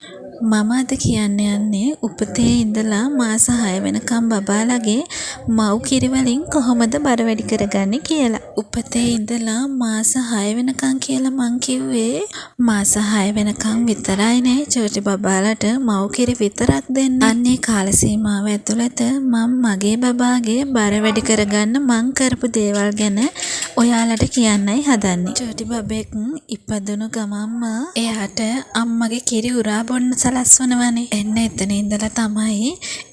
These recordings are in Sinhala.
මම අද කියන්න යන්නේ උපතේ ඉඳලා මාස 6 වෙනකම් බබාලගේ මව් කිරි වලින් කොහොමද බර වැඩි කරගන්නේ කියලා. උපතේ ඉඳලා මාස 6 වෙනකම් කියලා මං කිව්වේ මාස 6 වෙනකම් විතරයිනේ චූටි බබාලට මව් කිරි විතරක් දෙන්න. අන්නේ කාල සීමාව ඇතුළත මම මගේ බබාගේ බර වැඩි කරගන්න මං කරපු දේවල් ගැන ඔයාලට කියන්නයි හදන්නේ. චූටි බබෙක් ඉපදුණු ගමන්ම එයාට අම්මගේ කිරි උරා බොන්න සලස්වනවනේ. එන්න එතන ඉඳලා තමයි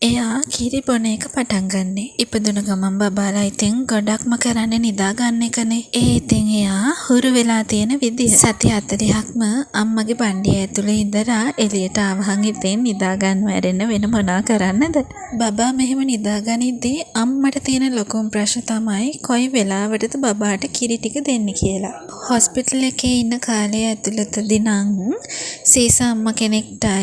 එයා කිරි බොන එක පටන් ගන්නෙ. ඉපදුණු ගමන් බබාලා ඉතින් ගොඩක්ම කරන්නේ නිදා ගන්න එකනේ. ඉතින් එයා හුරු වෙලා තියෙන විදිය. සති 40ක්ම අම්මගේ බණ්ඩිය ඇතුලේ ඉඳලා එළියට ආවහන් ඉතින් නිදා ගන්නව ඇරෙන්න වෙන මොනවා කරන්නද? බබා මෙහෙම නිදා ගනිද්දී අම්මට තියෙන ලොකුම ප්‍රශ්න තමයි කොයි වෙලාවටද බබාට කිරි ටික දෙන්නේ කියලා. හොස්පිටල් එකේ ඉන්න කාලය ඇතුළතදී නම් සීස අම්මා කෙනෙක්ටයි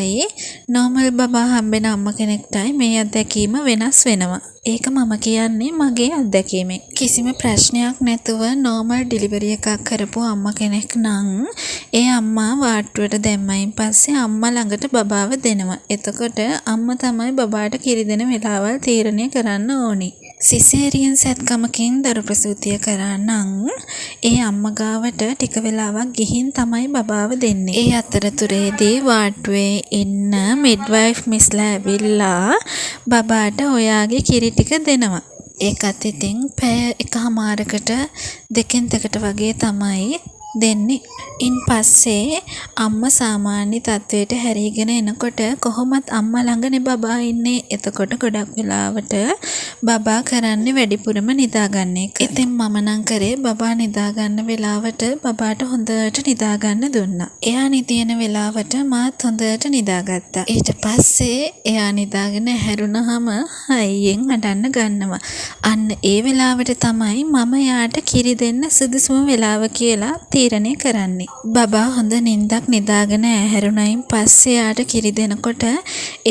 නෝමල් බබා හම්බෙන අම්මා කෙනෙක්ටයි මේ අත්දැකීම වෙනස් වෙනවා. ඒක මම කියන්නේ මගේ අත්දැකීමෙන්. කිසිම ප්‍රශ්නයක් නැතුව නෝමල් ඩිලිවරි එකක් කරපු අම්මා කෙනෙක් නම් ඒ අම්මා වාට්ටුවට දැම්මයින් පස්සේ අම්මා ළඟට බබාව දෙනවා. එතකොට අම්මා තමයි බබාට කිරි දෙන වෙලාවල් තීරණය කරන්න ඕනි. සිසේරියන් සැත්කමකින් දරු ප්‍රසූතිය කරා නම් ඒ අම්මා ගාවට ටික වෙලාවක් ගිහින් තමයි බබාව දෙන්නේ. ඒ අතරතුරේදී වාට්ටුවේ ඉන්න මිඩ්වයිෆ් මිස්ලා ඇවිල්ලා බබාට ඔයාගේ කිරි ටික දෙනවා. ඒකත් ඉතින් පැය එකමාරකට දෙකෙන් දෙකට වගේ තමයි දෙන්නේ. ඉන් පස්සේ අම්මා සාමාන්‍ය තත්වයට හැරීගෙන එනකොට කොහොමත් අම්මා ළඟනේ බබා ඉන්නේ. එතකොට ගොඩක් වෙලාවට බබා කරන්නේ වැඩිපුරම නිදා ගන්න එක. ඉතින් මම නම් කරේ බබා නිදා ගන්න වෙලාවට බබාට හොඳට නිදා ගන්න දුන්නා. එයා නිදින වෙලාවට මාත් හොඳට නිදාගත්තා. ඊට පස්සේ එයා නිදාගෙන හැරුණාම හයියෙන් අඬන්න ගන්නවා. අන්න ඒ වෙලාවට තමයි මම යාට කිරි දෙන්න සුදුසුම වෙලාව කියලා තීරණය කරන්නේ. බබා හොඳ නිින්දක් නිදාගෙන ඇහැරුණයින් පස්සේ යාට කිරි දෙනකොට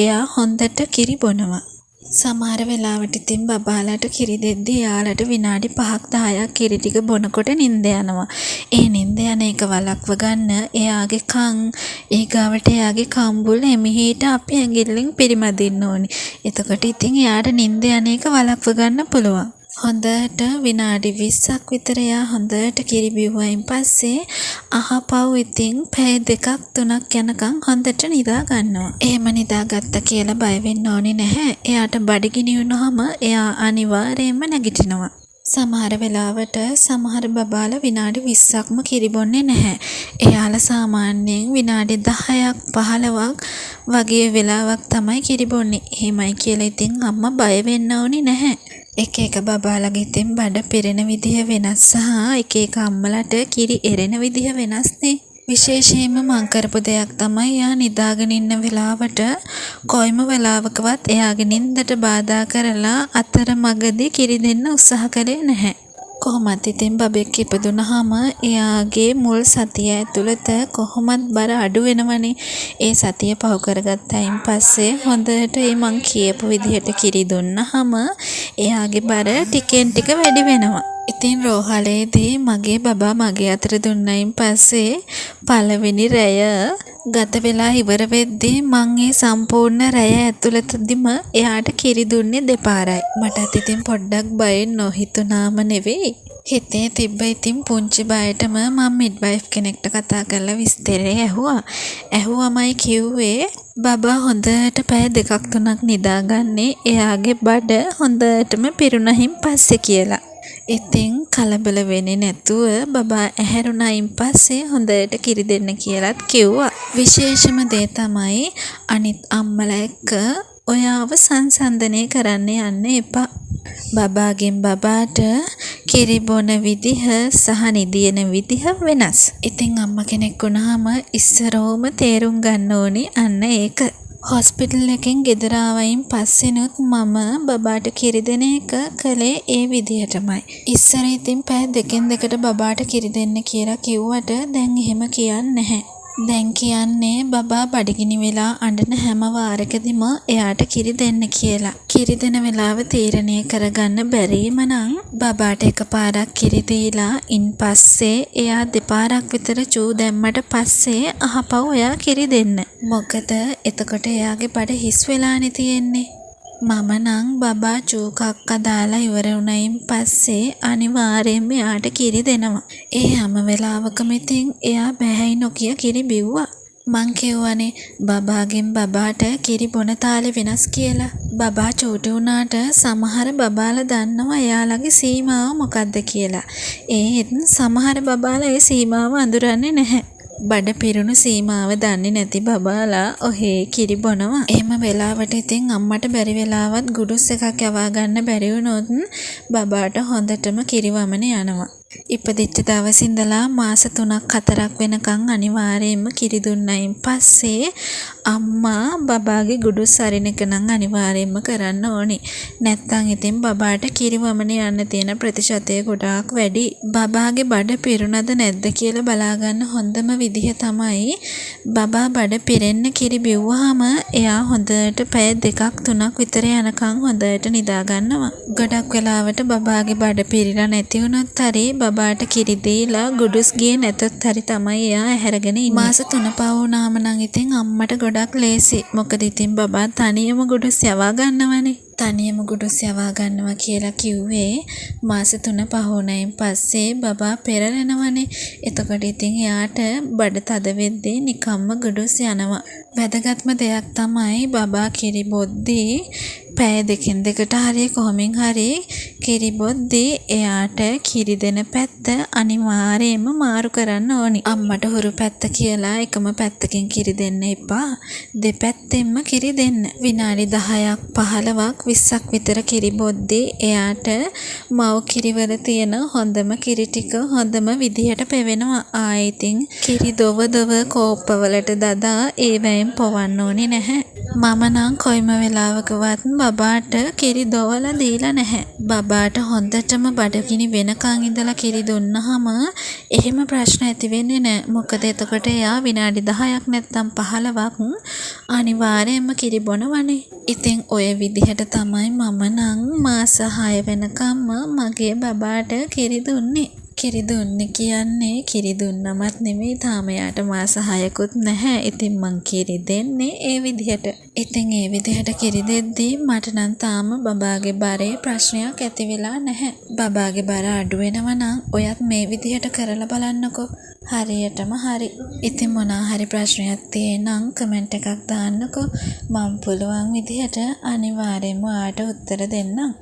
එයා හොඳට කිරි බොනවා. සමහර වෙලාවට ඉතින් බබාලට කිරි දෙද්දී යාලට විනාඩි 5ක් 10ක් කිරි ටික බොනකොට නිින්ද යනවා. ඒ නිින්ද යන එක වළක්ව ගන්න එයාගේ කන් ඊගාවට එයාගේ කම්බුල් එමිහිට අපි ඇඟිල්ලෙන් පිරිමදින්න ඕනි. එතකොට ඉතින් එයාට නිින්ද යන එක වළක්ව ගන්න පුළුවන්. හොඳට විනාඩි 20ක් විතර එයා හොඳට කිරි බිව්වයින් පස්සේ අහපව් ඉතින් පැය 2ක් 3ක් යනකම් හොඳට නිදා ගන්නවා. එහෙම නිදාගත්තා කියලා බය වෙන්න ඕනේ නැහැ. එයාට බඩගිනි වුණාම එයා අනිවාර්යයෙන්ම නැගිටිනවා. සමහර වෙලාවට සමහර බබාලා විනාඩි 20ක්ම කිරි බොන්නේ නැහැ. එයාලා සාමාන්‍යයෙන් විනාඩි 10ක් 15ක් වගේ වෙලාවක් තමයි කිරි බොන්නේ. එහෙමයි කියලා ඉතින් අම්මා බය වෙන්න ඕනේ නැහැ. එක එක බබාලගේ ඉතින් බඩ පිරෙන විදිහ වෙනස් සහ එක එක අම්මලට කිරි එරෙන විදිහ වෙනස්නේ. විශේෂයෙන්ම මං කරපු දෙයක් තමයි එයා නිදාගෙන ඉන්න වෙලාවට කොයිම වෙලාවකවත් එයාගේ නිින්දට බාධා කරලා අතරමඟදී කිරි දෙන්න උත්සාහ කළේ නැහැ. කොහොමත් ඉතින් බබෙක් ඉපදුනහම එයාගේ මුල් සතිය ඇතුළත කොහොමත් බර අඩු වෙනවනේ. ඒ සතිය පහු කරගත්තයින් පස්සේ හොඳට මං කියපු විදිහට කිරි දුන්නහම එයාගේ බර ටිකෙන් ටික වැඩි වෙනවා. ඉතින් රෝහලේදී මගේ බබා මගේ අතට දුන්නයින් පස්සේ පළවෙනි රැය ගත වෙලා ඉවර වෙද්දී මං ඒ සම්පූර්ණ රැය ඇතුළතදීම එයාට කිරි දුන්නේ දෙපාරයි. මටත් ඉතින් පොඩ්ඩක් බයෙන් නොහිතුනාම නෙවෙයි. හිතේ තිබ්බ ඉතින් පුංචි බයටම මම මිඩ්වයිෆ් කෙනෙක්ට කතා කරලා විස්තරේ ඇහුවා. ඇහුවමයි කිව්වේ බබා හොඳට පැය 2ක් 3ක් නිදාගන්නේ එයාගේ බඩ හොඳටම පිරුණහින් පස්සේ කියලා. ඉතින් කලබල වෙන්නේ නැතුව බබා ඇහැරුණයින් පස්සේ හොඳට කිරි දෙන්න කියලාත් කිව්වා. විශේෂම දේ තමයි අනිත් අම්මලා එක්ක ඔයාව සංසන්දනය කරන්න යන්න එපා. බබාගෙන් බබාට කිරි බොන විදිහ සහ නිදින විදිහ වෙනස්. ඉතින් අම්මා කෙනෙක් වුණාම ඉස්සරෝම තේරුම් ගන්න ඕනේ අන්න ඒක. හොස්පිටල් එකෙන් ගෙදර ආවයින් පස්සෙනුත් මම බබාට කිරි දෙන එක කළේ ඒ විදිහටමයි. ඉස්සර ඉතින් පැය දෙකෙන් දෙකට බබාට කිරි දෙන්න කියලා කිව්වට දැන් එහෙම කියන්නේ නැහැ. දැන් කියන්නේ බබා බඩගිනි වෙලා අඬන හැම වාරකදීම එයාට කිරි දෙන්න කියලා. කිරි දෙන වෙලාව තීරණය කරගන්න බැරිම නම් බබාට එකපාරක් කිරි දීලා ඉන්පස්සේ එයා දෙපාරක් විතර චූ දැම්මට පස්සේ අහපව් එයා කිරි දෙන්න. මොකද එතකොට එයාගේ බඩ හිස් වෙලානේ තියෙන්නේ. මම නම් බබා චූ කක්ක දාලා ඉවර වුණයින් පස්සේ අනිවාර්යෙන්ම එයාට කිරි දෙනවා. ඒ හැම වෙලාවකම ඉතින් එයා බෑයි නොකිය කිරි බිව්වා. මං කියවනේ බබාගෙන් බබාට කිරි බොන තාලේ වෙනස් කියලා. බබා චූටි වුණාට සමහර බබාලා දන්නවා එයාලගේ සීමාව මොකක්ද කියලා. ඒත් සමහර බබාලා ඒ සීමාව අඳුරන්නේ නැහැ. බඩ පිරුණු සීමාව දන්නේ නැති බබාලා ඔහේ කිරි බොනවා. එහෙම වෙලාවට ඉතින් අම්මට බැරි වෙලාවත් ගුඩුස් එකක් යවා ගන්න බැරි වුණොත් බබාට හොඳටම කිරි වමන යනවා. ඉපදිච්ච දවසේ ඉඳලා මාස 3ක් 4ක් වෙනකන් අනිවාර්යයෙන්ම කිරි දුන්නයින් පස්සේ අම්මා බබාගේ ගුඩුස් අරින එක නම් අනිවාර්යයෙන්ම කරන්න ඕනේ. නැත්තම් ඉතින් බබාට කිරි වමන යන්න තියෙන ප්‍රතිශතය ගොඩාක් වැඩි. බබාගේ බඩ පිරුණද නැද්ද කියලා බලා ගන්න හොඳම විදිහ තමයි බබා බඩ පිරෙන්න කිරි බිව්වහම එයා හොඳට පැය 2ක් 3ක් විතර යනකම් හොඳට නිදා ගන්නවා. ගොඩක් වෙලාවට බබාගේ බඩ පිරিলা නැති වුණොත් හරි බබාට කිරි දීලා ගුඩුස් ගියේ නැතොත් හරි තමයි එයා ඇහැරගෙන ඉන්නේ. මාස 3 පහ වුණාම නම් ඉතින් අම්මට ගොඩක් ලේසි. මොකද ඉතින් බබා තනියම ගුඩුස් යවා ගන්නවනේ. තනියම ගුඩුස් යවා ගන්නවා කියලා කිව්වේ මාස 3 පහ වුණයින් පස්සේ බබා පෙරලෙනවනේ. එතකොට ඉතින් එයාට බඩ තද වෙද්දී නිකම්ම ගුඩුස් යනවා. වැදගත්ම දෙයක් තමයි බබා කිරි බොද්දී පැය දෙකෙන් දෙකට හරි කොහොමින් හරි කිරි බොද්දී එයාට කිරි දෙන පැත්ත අනිවාර්යයෙන්ම මාරු කරන්න ඕනි. අම්මට හුරු පැත්ත කියලා එකම පැත්තකින් කිරි දෙන්න එපා. දෙපැත්තෙන්ම කිරි දෙන්න. විනාඩි 10ක් 15ක් 20ක් විතර කිරි බොද්දී එයාට මව් කිරිවල තියෙන හොඳම කිරි ටික හොඳම විදිහට පෙවෙනවා. ආයෙත් කිරි දොව කෝප්පවලට දදා ඒවැයෙන් පොවන්න ඕනේ නැහැ. මම නම් කොයිම වෙලාවකවත් බබාට කිරි දොවලා දීලා නැහැ. බබාට හොඳටම බඩගිනි වෙනකන් ඉඳලා කිරි දුන්නාම එහෙම ප්‍රශ්න ඇති වෙන්නේ නැහැ. මොකද එතකොට එයා විනාඩි 10ක් නැත්තම් 15ක් අනිවාර්යයෙන්ම කිරි බොනවනේ. ඉතින් ඔය විදිහට තමයි මම නම් මාස 6 වෙනකම්ම මගේ බබාට කිරි දුන්නේ. කිරි දුන්නේ කියන්නේ කිරි දුන්නමත් නෙමෙයි තාම යාට මාස 6කුත් නැහැ. ඉතින් මං කිරි දෙන්නේ ඒ විදිහට. ඉතින් ඒ විදිහට කිරි දෙද්දී මට නම් තාම බබාගේ බරේ ප්‍රශ්නයක් ඇති වෙලා නැහැ. බබාගේ බර අඩු වෙනවා නම් ඔයත් මේ විදිහට කරලා බලන්නකෝ. හරියටම හරි. ඉතින් මොනවා හරි ප්‍රශ්නයක් තියෙනම් කමෙන්ට් එකක් දාන්නකෝ. මම පුළුවන් විදිහට අනිවාර්යයෙන්ම ඔයාට උත්තර දෙන්නම්.